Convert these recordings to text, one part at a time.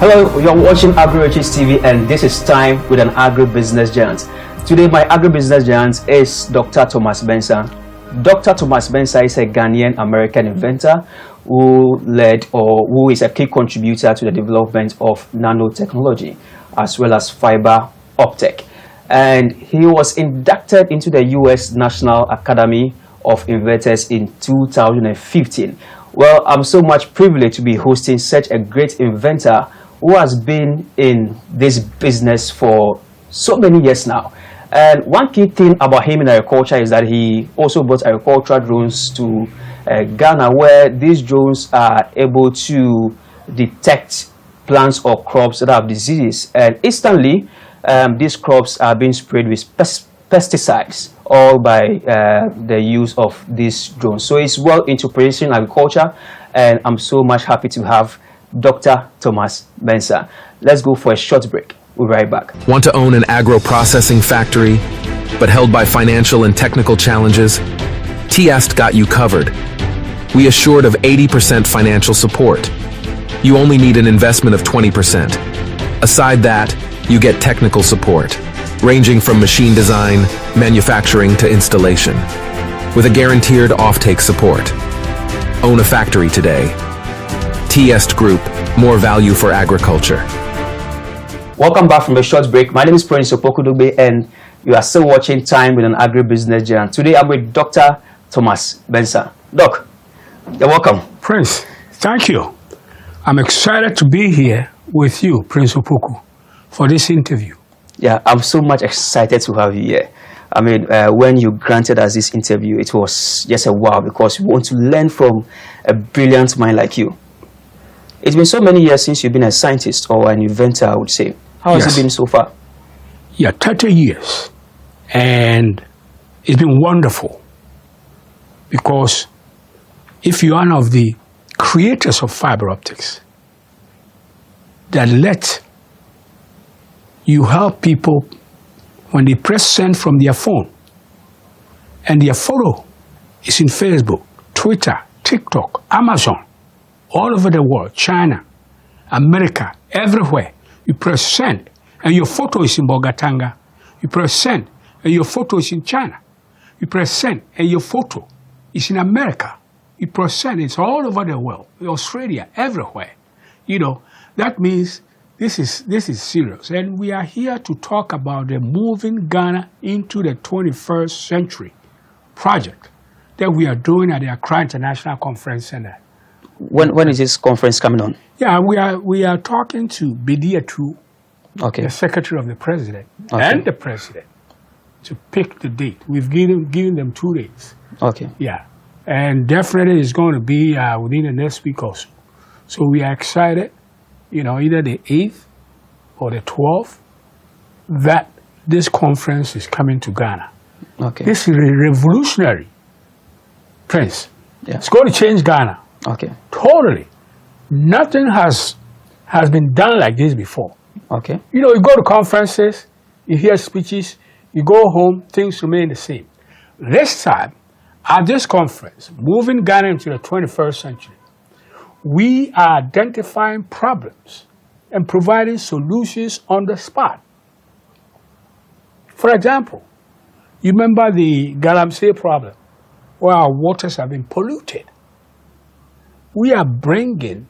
Hello, you're watching Agroriches TV, and this is Time with an Agribusiness Giant. Today, my Agribusiness Giant is Dr. Thomas Mensah. Dr. Thomas Mensah is a Ghanaian-American inventor who is a key contributor to the development of nanotechnology as well as fiber optic. And he was inducted into the U.S. National Academy of Inventors in 2015. Well, I'm so much privileged to be hosting such a great inventor who has been in this business for so many years now. And one key thing about him in agriculture is that he also brought agricultural drones to Ghana, where these drones are able to detect plants or crops that have diseases. And instantly, these crops are being sprayed with pesticides, all by the use of these drones. So it's well into precision agriculture, and I'm so much happy to have Dr. Thomas Mensah. Let's go for a short break. We'll be right back. Want to own an agro-processing factory, but held by financial and technical challenges? TIAST got you covered. We assured of 80% financial support. You only need an investment of 20%. Aside that, you get technical support, ranging from machine design, manufacturing to installation, with a guaranteed offtake support. Own a factory today. TIAST Group, more value for agriculture. Welcome back from a short break. My name is Prince Opokudugbe, and you are still watching Time with an Agribusiness Giant. Today I'm with Dr. Thomas Mensah. Doc, you're welcome. Prince, thank you. I'm excited to be here with you, Prince Opoku, for this interview. Yeah, I'm so much excited to have you here. I mean, when you granted us this interview, it was just a wow, because we want to learn from a brilliant mind like you. It's been so many years since you've been a scientist or an inventor, I would say. How has it been so far? Yeah, 30 years. And it's been wonderful. Because if you're one of the creators of fiber optics that let you help people when they press send from their phone and their photo is in Facebook, Twitter, TikTok, Amazon, all over the world, China, America, everywhere. You press send, and your photo is in Bogatanga. You press send, and your photo is in China. You press send, and your photo is in America. You press send, it's all over the world, Australia, everywhere. You know, that means this is serious. And we are here to talk about the Moving Ghana into the 21st Century project that we are doing at the Accra International Conference Center. When is this conference coming on? Yeah, we are talking to Bidiatu, the Secretary of the President, and the President, to pick the date. We've given them 2 days. Okay. Yeah, and definitely it's going to be within the next week or so. So we are excited, either the 8th or the 12th, that this conference is coming to Ghana. Okay. This is revolutionary, Prince. Yeah. It's going to change Ghana. Okay. Totally. Nothing has been done like this before. Okay. You go to conferences, you hear speeches, you go home, things remain the same. This time, at this conference, Moving Ghana into the 21st Century, we are identifying problems and providing solutions on the spot. For example, you remember the Galamsey problem, where our waters have been polluted. We are bringing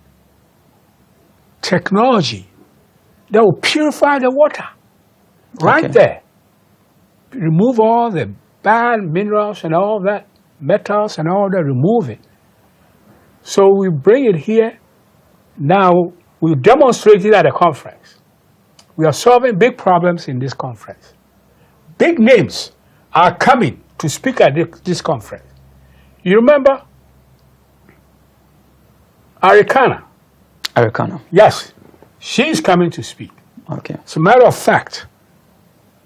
technology that will purify the water right there. Remove all the bad minerals and all that, metals and all that, remove it. So we bring it here. Now we'll demonstrate it at a conference. We are solving big problems in this conference. Big names are coming to speak at this conference. You remember Arikana? Yes, she's coming to speak. Okay. As a matter of fact,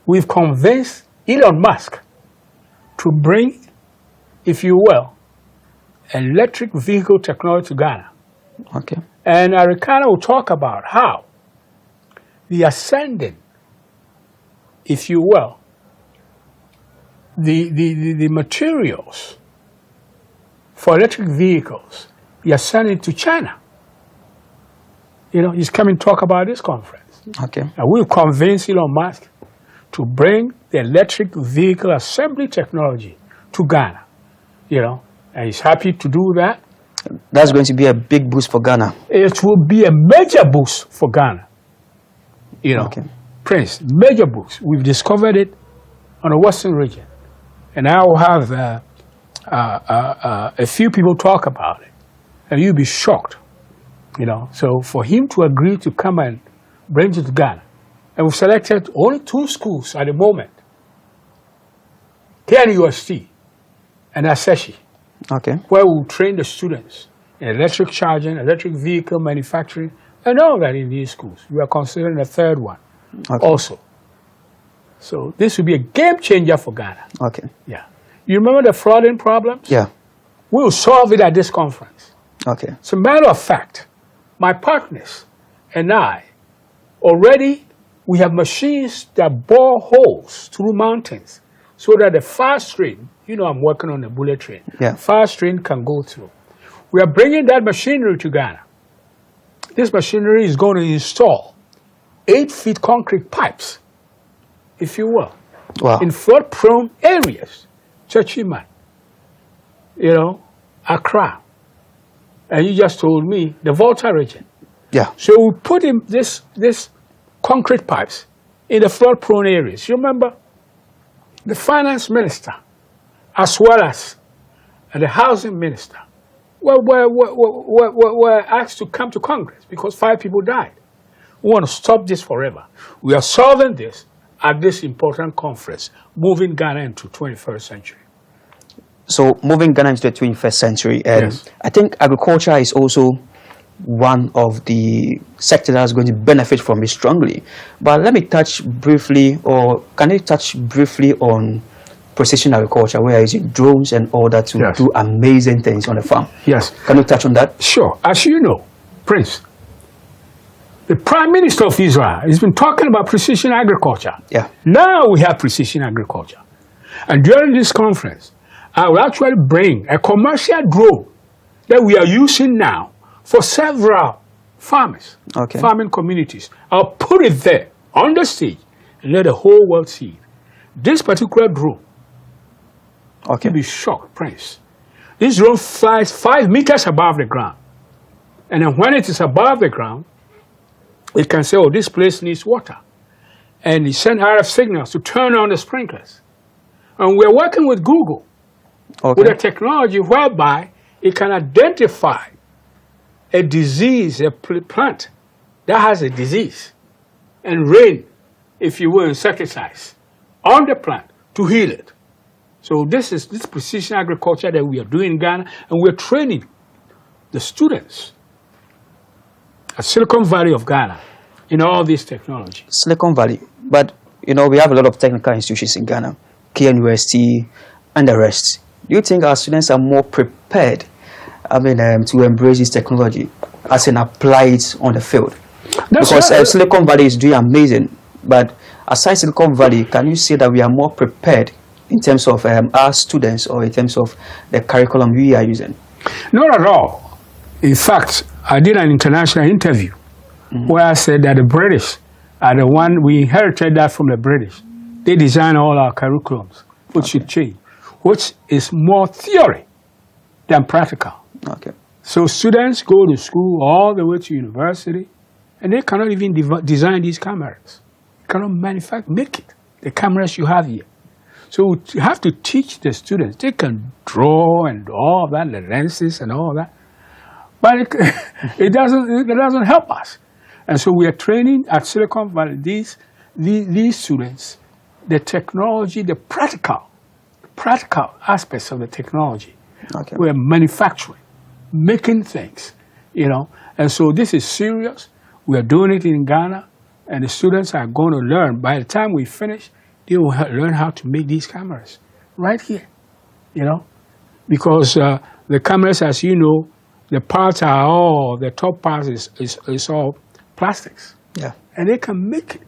we've convinced Elon Musk to bring, if you will, electric vehicle technology to Ghana. Okay. And Arikana will talk about how the ascending, if you will, the materials for electric vehicles, they are sending to China. he's coming to talk about this conference. Okay. And we'll convince Elon Musk to bring the electric vehicle assembly technology to Ghana. And he's happy to do that. That's going to be a big boost for Ghana. It will be a major boost for Ghana. Okay. Prince, major boost. We've discovered it on the Western region. And I will have a few people talk about it. And you'll be shocked. So for him to agree to come and bring it to Ghana, and we've selected only 2 schools at the moment, KNUST and Aseshi, Okay. where we'll train the students in electric charging, electric vehicle manufacturing, and all that in these schools. We are considering a 3rd one also. So this will be a game changer for Ghana. Okay. Yeah. You remember the flooding problems? Yeah. We'll solve it at this conference. Okay. As a matter of fact, my partners and I already, we have machines that bore holes through mountains so that the fast train, I'm working on a bullet train, Yeah. fast train can go through. We are bringing that machinery to Ghana. This machinery is going to install 8-feet concrete pipes, if you will, Wow. in flood-prone areas, Chachiman, Accra, and you just told me the Volta region. Yeah. So we put in this concrete pipes in the flood-prone areas. You remember, the finance minister, as well as the housing minister, were asked to come to Congress because 5 people died. We want to stop this forever. We are solving this at this important conference, moving Ghana into 21st century. So moving Ghana into the 21st century, and Yes. I think agriculture is also one of the sectors that's going to benefit from it strongly. But let me touch briefly, or can you touch briefly on precision agriculture, where using drones and all that to Yes. do amazing things on the farm? Yes. Can you touch on that? Sure. As you know, Prince, the Prime Minister of Israel has been talking about precision agriculture. Yeah. Now we have precision agriculture. And during this conference, I will actually bring a commercial drone that we are using now for several farmers, Okay. farming communities. I'll put it there on the stage and let the whole world see it. This particular drone, Okay. you'll be shocked, Prince. This drone flies 5 meters above the ground. And then when it is above the ground, it can say, oh, this place needs water. And it sends RF signals to turn on the sprinklers. And we're working with Google with a technology whereby it can identify a disease, a plant that has a disease, and rain, if you will, insecticides on the plant to heal it. So this is this precision agriculture that we are doing in Ghana, and we're training the students at Silicon Valley of Ghana in all this technology. Silicon Valley. But, we have a lot of technical institutions in Ghana, KNUST and the rest. Do you think our students are more prepared, to embrace this technology as in apply it on the field? Because Silicon Valley is doing amazing, but aside Silicon Valley, can you say that we are more prepared in terms of our students or in terms of the curriculum we are using? Not at all. In fact, I did an international interview where I said that the British are the one, we inherited that from the British. They design all our curriculums, which should change, which is more theory than practical. Okay. So students go to school all the way to university, and they cannot even design these cameras. They cannot make it, the cameras you have here. So you have to teach the students. They can draw and all that, the lenses and all that. But it doesn't help us. And so we are training at Silicon Valley these students, the technology, the practical aspects of the technology. Okay. We're manufacturing, making things, And so this is serious. We are doing it in Ghana, and the students are going to learn. By the time we finish, they will learn how to make these cameras right here, Because the cameras, as you know, the parts are all, the top part is all plastics. Yeah. And they can make it,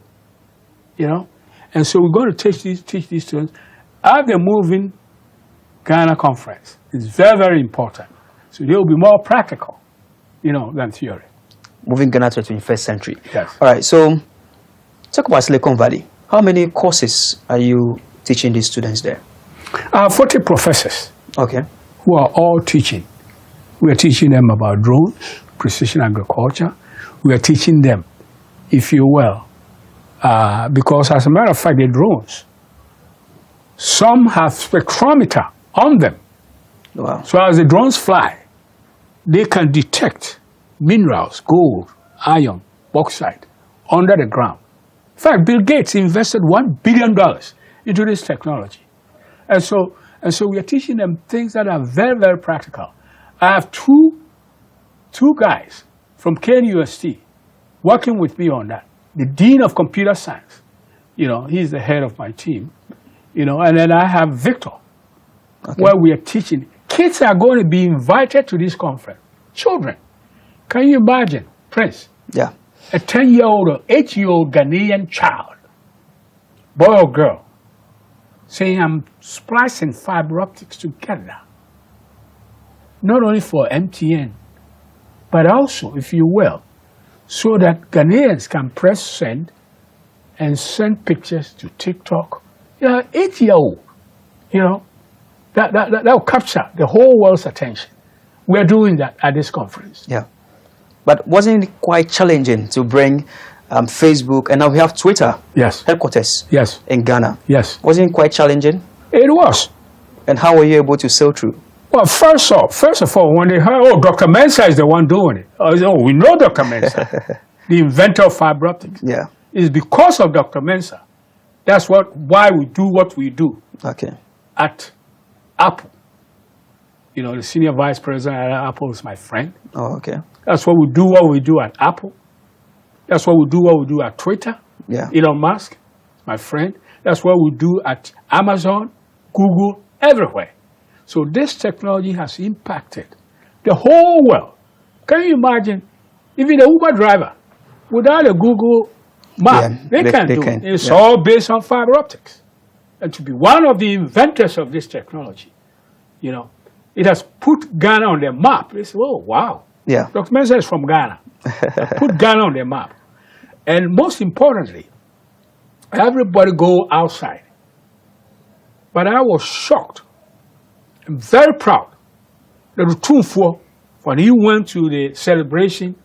And so we're going to teach these students at the Moving Ghana conference. It's very, very important. So they'll be more practical, than theory. moving Ghana to the 21st century. Yes. All right, so talk about Silicon Valley. How many courses are you teaching these students there? 40 professors. Okay. Who are all teaching. We are teaching them about drones, precision agriculture. We are teaching them, if you will, because as a matter of fact, the drones, some have spectrometer on them. Wow. So as the drones fly, they can detect minerals, gold, iron, bauxite, under the ground. In fact, Bill Gates invested $1 billion into this technology. And so we are teaching them things that are very, very practical. I have two guys from KNUST working with me on that. The Dean of Computer Science, he's the head of my team, and then I have Victor, where we are teaching. Kids are going to be invited to this conference. Children. Can you imagine, Prince? Yeah. A 10-year-old or 8-year-old Ghanaian child, boy or girl, saying, I'm splicing fiber optics together. Not only for MTN, but also, if you will, so that Ghanaians can press send and send pictures to TikTok. 8-year-old, that will capture the whole world's attention. We're doing that at this conference. Yeah. But wasn't it quite challenging to bring Facebook, and now we have Twitter headquarters in Ghana? Yes. Wasn't it quite challenging? It was. And how were you able to sail through? Well, first of all, when they heard, Dr. Mensah is the one doing it. We know Dr. Mensah, the inventor of fiber optics. Yeah. It's because of Dr. Mensah. That's why we do what we do. Okay. At Apple. The senior vice president at Apple is my friend. Oh, okay. That's what we do at Apple. That's what we do at Twitter. Yeah. Elon Musk, my friend. That's what we do at Amazon, Google, everywhere. So this technology has impacted the whole world. Can you imagine, even the Uber driver, without a Google map, they can't do it. It's all based on fiber optics. And to be one of the inventors of this technology, it has put Ghana on the map. They say, oh, wow. Yeah. Dr. Mensah is from Ghana. Put Ghana on the map. And most importantly, everybody go outside. But I was shocked and very proud that Utumfo, when he went to the celebration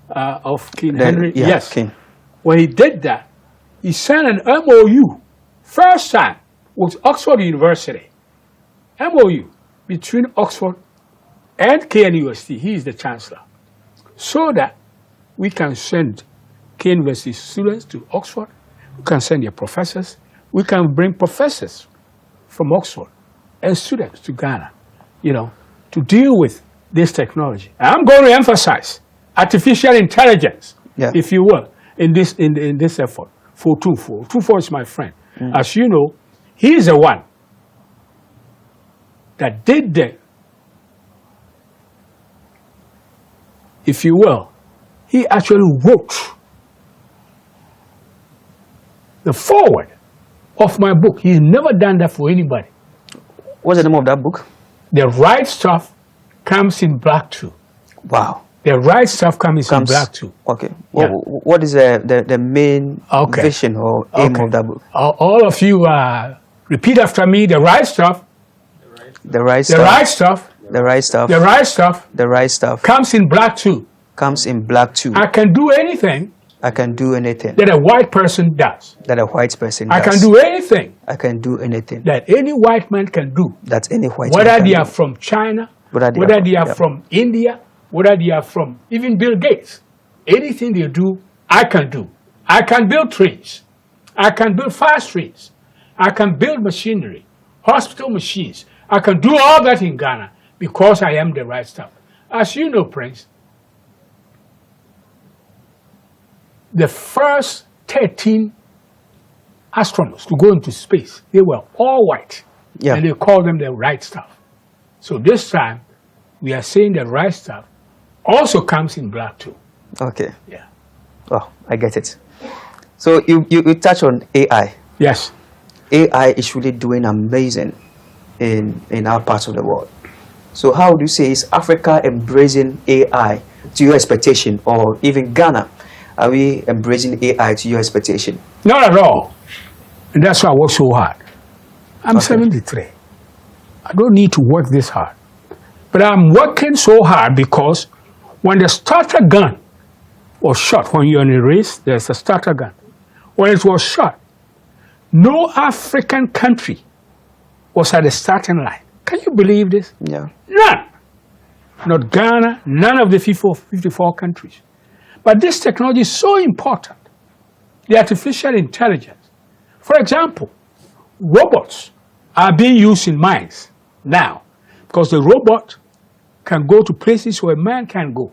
of King Henry, King. When he did that, he signed an MOU, first time, with Oxford University. MOU between Oxford and KNUST. He is the chancellor. So that we can send KNUST students to Oxford, we can send their professors, we can bring professors from Oxford and students to Ghana, to deal with this technology. I'm going to emphasize artificial intelligence, if you will, in this effort for Utumfo. Utumfo is my friend. As you know, he is the one that did the, if you will, he actually wrote the foreword of my book. He's never done that for anybody. What's the name of that book? The Right Stuff Comes in Black too. Wow. The Right Stuff comes in Black too. Okay. What is the main vision or aim of that book? All of you repeat after me. The right stuff. The right stuff. The right stuff. The right stuff. The right stuff. The right stuff. Comes in black too. Comes in black too. I can do anything. I can do anything. That a white person does. That a white person does. I can do anything. I can do anything. That any white man can do. That any white man can do. Whether they are from China, whether they are from India, whether they are from even Bill Gates. Anything they do, I can do. I can build trains. I can build fast trains. I can build machinery, hospital machines. I can do all that in Ghana because I am the right stuff. As you know, Prince, the first 13 astronauts to go into space, they were all white. And they called them the right stuff. So this time, we are saying the right stuff also comes in black too. Okay. Yeah. Oh, I get it. So you touch on AI. Yes. AI is really doing amazing in our part of the world. So how would you say is Africa embracing AI to your expectation, or even Ghana? Are we embracing AI to your expectation? Not at all. And that's why I work so hard. I'm 73. I don't need to work this hard. But I'm working so hard because when the starter gun was shot, when you're in a race, there's a starter gun. When it was shot, no African country was at the starting line. Can you believe this? Yeah. None. Not Ghana, none of the 54 countries. But this technology is so important. The artificial intelligence. For example, robots are being used in mines now because the robot can go to places where man can't go.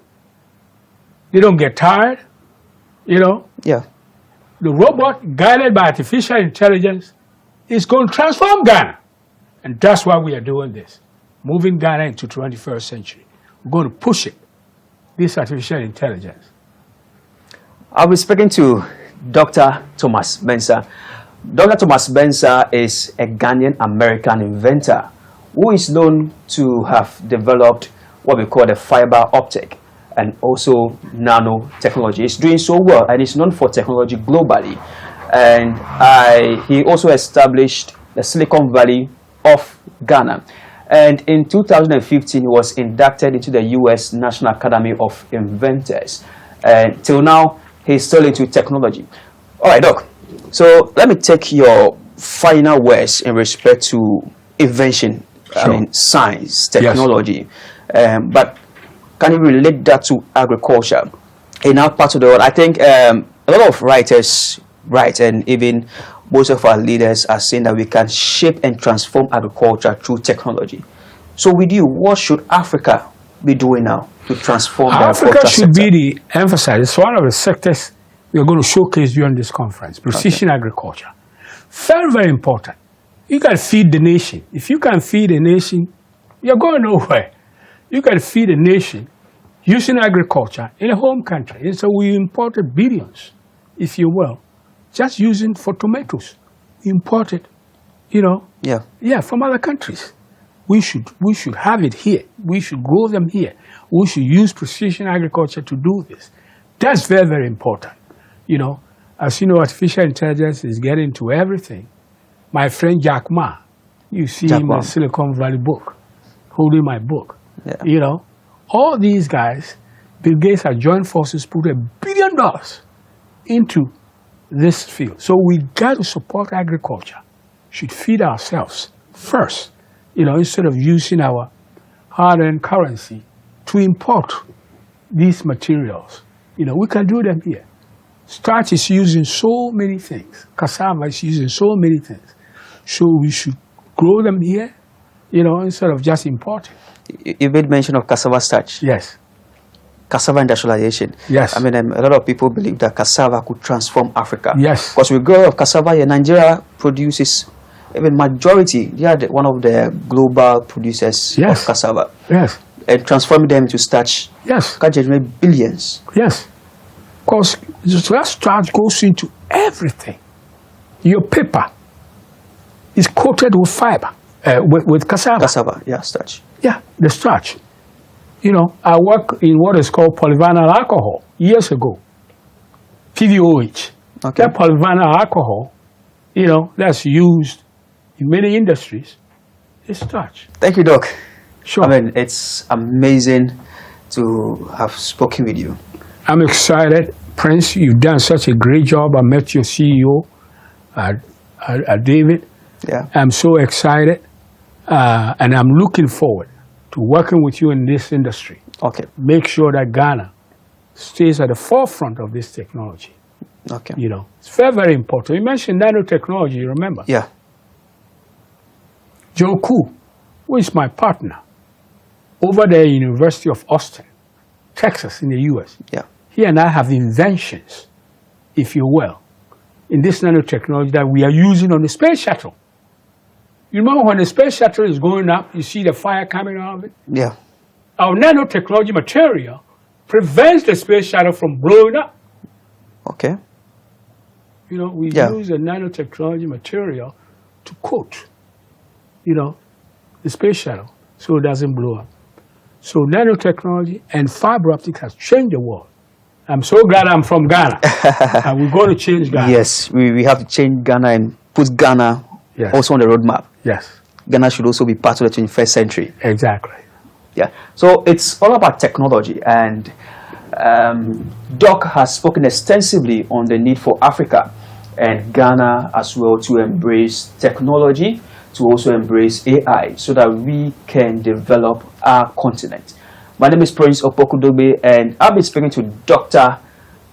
They don't get tired, you know. Yeah. The robot, guided by artificial intelligence, is going to transform Ghana. And that's why we are doing this, moving Ghana into 21st century. We're going to push it, this artificial intelligence. I'll be speaking to Dr. Thomas Mensah. Dr. Thomas Mensah is a Ghanaian-American inventor who is known to have developed what we call the fiber optic and also nanotechnology. He's doing so well and is known for technology globally. And he also established the Silicon Valley of Ghana. And in 2015, he was inducted into the U.S. National Academy of Inventors. And till now, he's still into technology. All right, Doc. So let me take your final words in respect to invention, Sure. I mean, science, technology. Yes. But can you relate that to agriculture? In our part of the world, I think a lot of writers write, and even most of our leaders are saying that we can shape and transform agriculture through technology. So with you, what should Africa be doing now to transform the agriculture Africa should sector? be the emphasis. It's one of the sectors we are going to showcase during this conference, precision agriculture. Very, very important. You can feed the nation. If you can feed a nation, you're going nowhere. You can feed a nation using agriculture in a home country. And so we imported billions, if you will, just using for tomatoes. We imported, you know, from other countries. We should have it here. We should grow them here. We should use precision agriculture to do this. That's very, very important. You know, as you know, artificial intelligence is getting to everything. My friend Jack Ma, you see him in the Silicon Valley book, holding my book. Yeah. You know, all these guys, Bill Gates has joined forces, put $1 billion into this field. So we got to support agriculture. Should feed ourselves first, you know, instead of using our hard-earned currency to import these materials. You know, we can do them here. Starch is using so many things. Cassava is using so many things. So we should grow them here, you know, instead of just importing. You made mention of cassava starch. Yes. Cassava industrialization. Yes. I mean, a lot of people believe that cassava could transform Africa. Yes. Because we grow a lot of cassava here. Nigeria produces, even majority, they are one of the global producers of cassava. Yes. And transforming them into starch. Yes. Can generate billions. Yes. Because that starch goes into everything. Your paper is coated with fiber, with cassava. Cassava, yeah, starch. Yeah, the starch. You know, I work in what is called polyvinyl alcohol years ago. PVOH. Okay. That polyvinyl alcohol, you know, that's used in many industries, is starch. Thank you, Doc. Sure. I mean, it's amazing to have spoken with you. I'm excited. Prince, you've done such a great job. I met your CEO, David. Yeah. I'm so excited, and I'm looking forward to working with you in this industry. Okay. Make sure that Ghana stays at the forefront of this technology. Okay. You know, it's very, very important. You mentioned nanotechnology, you remember? Yeah. Joe Koo, who is my partner, over there at University of Austin, Texas in the U.S. Yeah. He and I have inventions, if you will, in this nanotechnology that we are using on the space shuttle. You remember when the space shuttle is going up, you see the fire coming out of it? Yeah. Our nanotechnology material prevents the space shuttle from blowing up. Okay. You know, we use the nanotechnology material to coat, you know, the space shuttle so it doesn't blow up. So nanotechnology and fiber optics has changed the world. I'm so glad I'm from Ghana. And we're going to change Ghana. Yes, we have to change Ghana and put Ghana Yes. also on the roadmap. Yes, Ghana should also be part of the 21st century. exactly. Yeah. So it's all about technology, and Doc has spoken extensively on the need for Africa and Ghana as well to embrace technology, to also embrace AI, so that we can develop our continent. My name is Prince Opokudogbe, and I've been speaking to Dr.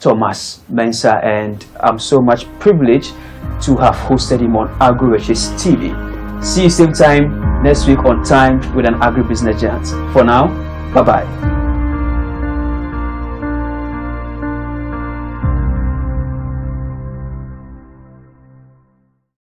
Thomas Mensah, and I'm so much privileged to have hosted him on Agroriches TV. See you same time next week on Time with an Agribusiness Giant. For now, bye-bye.